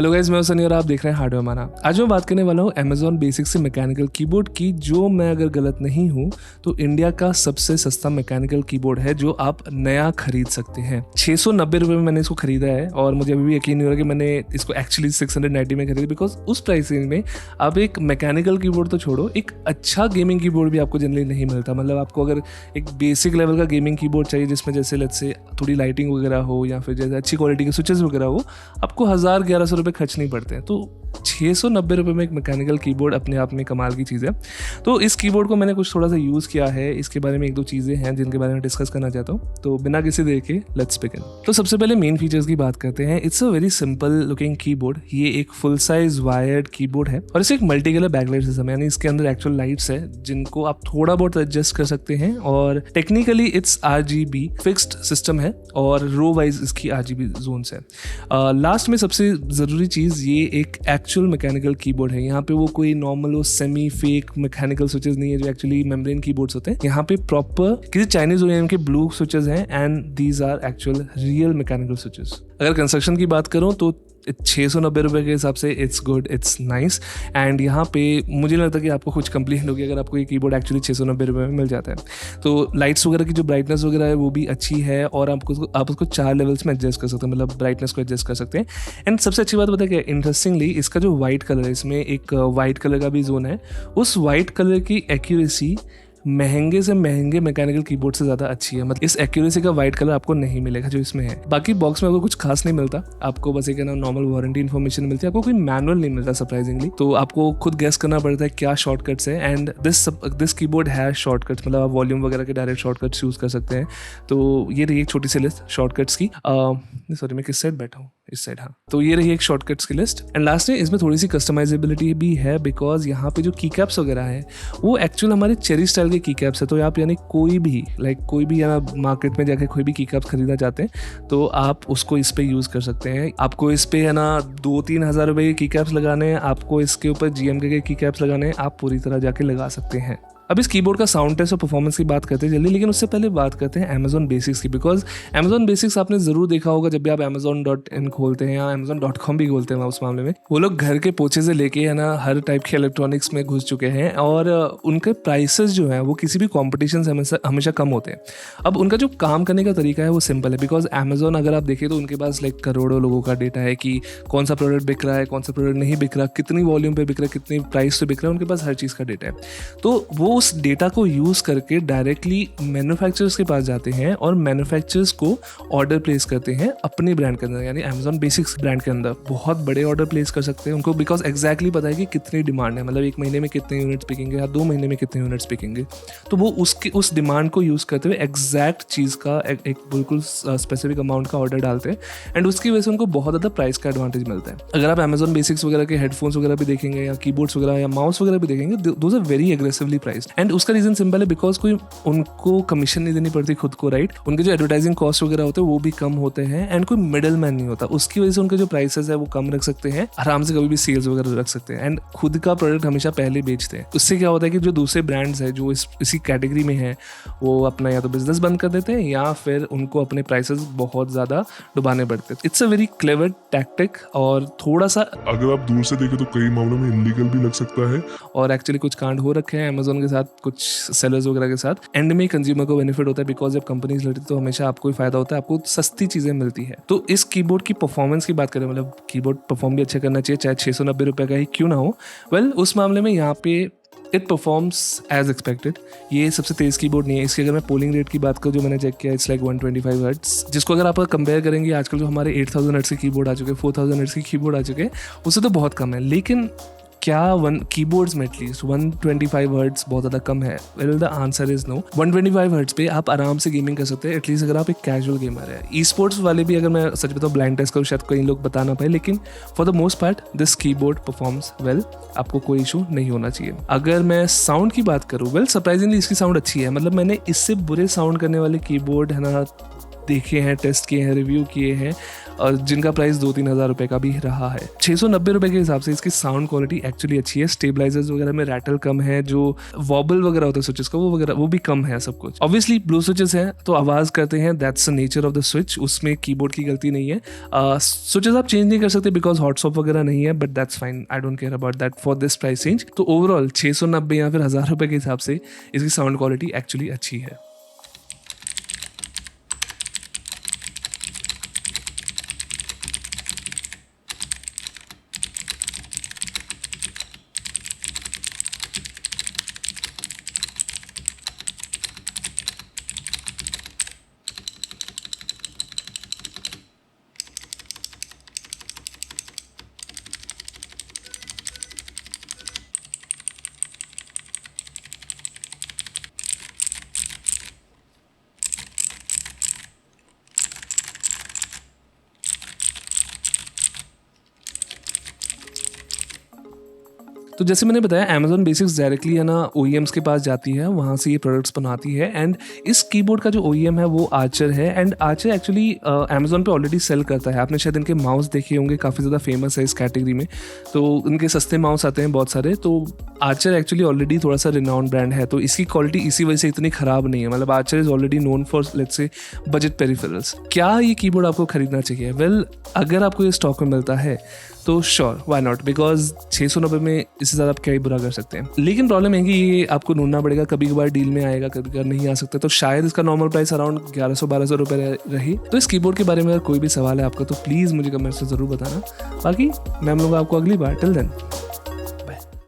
Hello guys, मैं हूं सनी और आप देख रहे हैं हार्डवेयर माना। आज मैं बात करने वाला हूं Amazon बेसिक्स से मैकेनिकल कीबोर्ड की, जो मैं अगर गलत नहीं हूं तो इंडिया का सबसे सस्ता मैकेनिकल कीबोर्ड है जो आप नया खरीद सकते हैं। 690 रुपये में मैंने इसको खरीदा है और मुझे अभी भी यकीन नहीं हो रहा कि मैंने इसको एक्चुअली 690 में खरीदा, बिकॉज उस प्राइस रेंज में आप एक मैकेनिकल कीबोर्ड तो छोड़ो, एक अच्छा गेमिंग कीबोर्ड भी आपको जनरली नहीं मिलता। मतलब आपको अगर एक बेसिक लेवल का गेमिंग कीबोर्ड चाहिए जिसमें जैसे लेट्स से थोड़ी लाइटिंग वगैरह हो या फिर जैसे अच्छी क्वालिटी के स्विचेस वगैरह हो, आपको 1000-1100 रुपये खर्च नहीं पड़ते हैं। तो 690 रुपये में एक मैकेनिकल कीबोर्ड अपने आप में कमाल की चीज़ है। तो इस कीबोर्ड को मैंने कुछ थोड़ा सा यूज़ किया है, इसके बारे में एक दो चीज़ें हैं जिनके बारे में डिस्कस करना चाहता हूँ। तो बिना किसी देर के लेट्स बिगिन। तो सबसे पहले मेन फीचर्स की बात करते हैं। It's a very simple looking keyboard. ये एक फुल साइज वायर्ड कीबोर्ड है और इसे एक मल्टी कलर बैकलाइट सिस्टम है, यानी इसके अंदर एक्चुअल लाइट्स है जिनको आप थोड़ा बहुत एडजस्ट कर सकते हैं। और technically it's RGB fixed system है और रो वाइज इसकी RGB जोन्स है। लास्ट में सबसे ज़रूरी चीज़, ये एक एक्चुअल मैकेनिकल कीबोर्ड है। यहाँ पे वो कोई नॉर्मल वो सेमी फेक मैकेनिकल स्विचेस नहीं है जो एक्चुअली मेम्ब्रेन कीबोर्ड्स होते हैं। यहाँ पे प्रॉपर किसी चाइनीज ओरिएंट के ब्लू स्विचेस हैं and these are actual real mechanical switches. अगर कंस्ट्रक्शन की बात करूँ तो 690 रुपये के हिसाब से it's good, it's nice. And यहाँ पे मुझे नहीं लगता कि आपको कुछ कंप्लेंट होगी अगर आपको ये कीबोर्ड एक्चुअली 690 रुपये में मिल जाता है। तो लाइट्स वगैरह की जो ब्राइटनेस वगैरह है वो भी अच्छी है और आप उसको 4 लेवल्स में एडजस्ट कर सकते हैं, मतलब ब्राइटनेस को एडजस्ट कर सकते हैं। एंड सबसे अच्छी बात पता है क्या, इंटरेस्टिंगली इसका जो वाइट कलर है, इसमें एक वाइट कलर का भी जोन है। उस वाइट कलर की एक्यूरेसी महंगे से महंगे मैकेनिकल कीबोर्ड से ज़्यादा अच्छी है। मतलब इस एक्यूरेसी का वाइट कलर आपको नहीं मिलेगा जो इसमें है। बाकी बॉक्स में आपको कुछ खास नहीं मिलता, आपको बस एक ना नॉर्मल वारंटी इन्फॉर्मेशन मिलती है, आपको कोई मैनुअल नहीं मिलता सरप्राइजिंगली। तो आपको खुद गेस करना पड़ता है क्या शॉर्टकट्स है। एंड दिस कीबोर्ड है शॉर्टकट्स, मतलब आप वॉल्यूम वगैरह के डायरेक्ट शॉर्टकट्स यूज़ कर सकते हैं। तो ये रही एक छोटी सी लिस्ट शॉर्टकट्स की। सॉरी, मैं किस साइड बैठा हूँ, इस साइड। हाँ, तो ये रही एक शॉर्टकट्स की लिस्ट। एंड लास्ट में इसमें थोड़ी सी कस्टमाइजेबिलिटी भी है, बिकॉज यहाँ पे जो की कैप्स वगैरह है वो एक्चुअल हमारे चेरी स्टाइल के की कैप्स है। तो आप यानी कोई भी या मार्केट में जाके कोई भी की कैप्स खरीदना चाहते हैं तो आप उसको इस पे यूज़ कर सकते हैं। आपको इस पे है ना 2-3 हज़ार रुपये के की कैप्स लगाने हैं, आपको इसके ऊपर GMK के की कैप्स लगाने हैं, आप पूरी तरह जाके लगा सकते हैं। अब इस कीबोर्ड का साउंड टेस्ट और परफॉर्मेंस की बात करते हैं जल्दी, लेकिन उससे पहले बात करते हैं Amazon बेसिक्स की। बिकॉज Amazon बेसिक्स आपने ज़रूर देखा होगा जब भी आप Amazon.in खोलते हैं या Amazon.com भी खोलते हैं। उस मामले में वो लोग घर के पोछे से लेके है ना हर टाइप के इलेक्ट्रॉनिक्स में घुस चुके हैं और उनके प्राइसेस जो हैं वो किसी भी कॉम्पिटिशन से हमेशा कम होते हैं। अब उनका जो काम करने का तरीका है वो सिंपल है, बिकॉज Amazon अगर आप देखें तो उनके पास लाइक करोड़ों लोगों का डेटा है कि कौन सा प्रोडक्ट बिक रहा है, कौन सा प्रोडक्ट नहीं बिक रहा, कितनी वॉल्यूम पे बिक रहा है, कितनी प्राइस पे बिक रहा है, उनके पास हर चीज़ का डेटा है। तो वो उस डेटा को यूज़ करके डायरेक्टली मैन्युफैक्चरर्स के पास जाते हैं और मैन्युफैक्चरर्स को ऑर्डर प्लेस करते हैं अपनी ब्रांड के अंदर, यानी Amazon बेसिक्स ब्रांड के अंदर। बहुत बड़े ऑर्डर प्लेस कर सकते हैं उनको, बिकॉज एक्जैक्टली पता है कि कितनी डिमांड है, मतलब 1 महीने में कितने यूनिट्स बिकेंगे या 2 महीने में कितने यूनिट्स बिकेंगे। तो वो उस डिमांड को यूज़ करते हुए एग्जैक्ट चीज़ का एक बिल्कुल स्पेसिफिक अमाउंट का ऑर्डर डालते हैं एंड उसकी वजह से उनको बहुत ज़्यादा प्राइस का एडवांटेज मिलता है। अगर आप Amazon बेसिक्स वगैरह के हेडफोन्स वगैरह भी देखेंगे या कीबोर्ड्स वगैरह या माउस वगैरह भी देखेंगे, those are very aggressively priced. And उसका रीजन सिंपल है, बिकॉज कोई उनको कमीशन नहीं देनी पड़ती खुद को, राइट। उनके जो एडवर्टाइजिंग कॉस्ट वगैरह होते हैं वो भी कम होते हैं एंड कोई मिडल मैन नहीं होता। उसकी वजह से उनके जो प्राइसेस है वो कम रख सकते हैं, आराम से कभी भी सेल्स वगैरह रख सकते हैं एंड खुद का प्रोडक्ट हमेशा पहले बेचते हैं। उससे क्या होता है कि जो दूसरे ब्रांड्स हैं जो इसी कैटेगरी में हैं वो अपना या तो बिजनेस बंद कर देते हैं या फिर उनको अपने प्राइसेस बहुत ज़्यादा डुबाने पड़ते हैं। It's a very clever tactic और थोड़ा सा अगर आप दूर से देखें तो कई मामलों में इलीगल भी लग सकता है और एक्चुअली कुछ कांड हो रखे हैं Amazon के साथ, कुछ सेलर्स वगैरह के साथ। एंड में कंज्यूमर को बेनिफिट होता है, बिकॉज जब कंपनीज लड़ती है तो हमेशा आपको ही फायदा होता है, आपको सस्ती चीज़ें मिलती है। तो इस कीबोर्ड की परफॉर्मेंस की बात करें, मतलब कीबोर्ड परफॉर्म भी अच्छा करना चाहिए चाहे 690 रुपये का ही क्यों ना हो। वेल, उस मामले में यहाँ पे इट परफॉर्म्स एज एक्सपेक्टेड। ये सबसे तेज़ कीबोर्ड नहीं है। इसकी अगर मैं पोलिंग रेट की बात करूँ जो मैंने चेक किया, इट्स लाइक 125 हर्ट्स, जिसको अगर आप कंपेयर करेंगे आजकल जो हमारे 8000 हर्ट्स के कीबोर्ड आ चुके हैं, 4000 हर्ट्स के कीबोर्ड आ चुके हैं, उससे तो बहुत कम है। लेकिन क्या कीबोर्ड्स में एटलीस्ट 125 हर्ट्स बहुत ज़्यादा कम है? Well, the answer is no. 125 hertz पे आप आराम से गेमिंग कर सकते हैं, एटलीस्ट अगर आप एक कैजुअल गेमर है। ई स्पोर्ट्स वाले भी, अगर मैं सच बताऊँ ब्लाइंड टेस्ट करूँ शायद कई लोग बता ना पाए, लेकिन for the most part this keyboard performs well. आपको कोई इशू नहीं होना चाहिए। अगर मैं साउंड की बात करूँ, वेल सरप्राइजिंगली इसकी साउंड अच्छी है। मतलब मैंने इससे बुरे साउंड करने वाले कीबोर्ड है ना देखे हैं, टेस्ट किए हैं, रिव्यू किए हैं और जिनका प्राइस 2-3 हज़ार रुपये का भी रहा है। 690 रुपये के हिसाब से इसकी साउंड क्वालिटी एक्चुअली अच्छी है। स्टेबलाइजर्स वगैरह में रैटल कम है, जो वॉबल वगैरह होता है स्विचेस का वो भी कम है सब कुछ। ऑब्वियसली ब्लू स्विचेस हैं तो आवाज़ करते हैं, that's the nature of the switch, उसमें कीबोर्ड की गलती नहीं है। स्विचेस आप चेंज नहीं कर सकते बिकॉज हॉट स्वैप वगैरह नहीं है, but that's fine, I don't care about that for this price range. तो ओवरऑल 690 या फिर 1000 रुपये के हिसाब से इसकी साउंड क्वालिटी एक्चुअली अच्छी है। तो जैसे मैंने बताया Amazon Basics डायरेक्टली है ना OEMs के पास जाती है, वहाँ से ये प्रोडक्ट्स बनाती है। एंड इस कीबोर्ड का जो OEM है वो आर्चर है। एंड आर्चर एक्चुअली Amazon पे ऑलरेडी सेल करता है। आपने शायद इनके माउस देखे होंगे, काफ़ी ज़्यादा फेमस है इस कैटेगरी में। तो इनके सस्ते माउस आते हैं बहुत सारे। तो आर्चर एक्चुअली ऑलरेडी थोड़ा सा रिनाउंड ब्रांड है, तो इसकी क्वालिटी इसी वजह से इतनी ख़राब नहीं है। मतलब Archer is already known for let's say budget peripherals. क्या ये कीबोर्ड आपको खरीदना चाहिए? वेल, अगर आपको ये स्टॉक में मिलता है तो श्योर, व्हाई नॉट, बिकॉज 690 में इससे ज़्यादा आप क्या ही बुरा कर सकते हैं। लेकिन प्रॉब्लम है कि ये आपको ढूंढना पड़ेगा, कभी कभार डील में आएगा, कभी कभार नहीं आ सकता। तो शायद इसका नॉर्मल प्राइस अराउंड 1100-1200 रुपये रही। तो इस कीबोर्ड के बारे में अगर कोई भी सवाल है आपका तो प्लीज़ मुझे कमेंट से ज़रूर बताना। बाकी मैं हम लोग आपको अगली बार, टिल देन।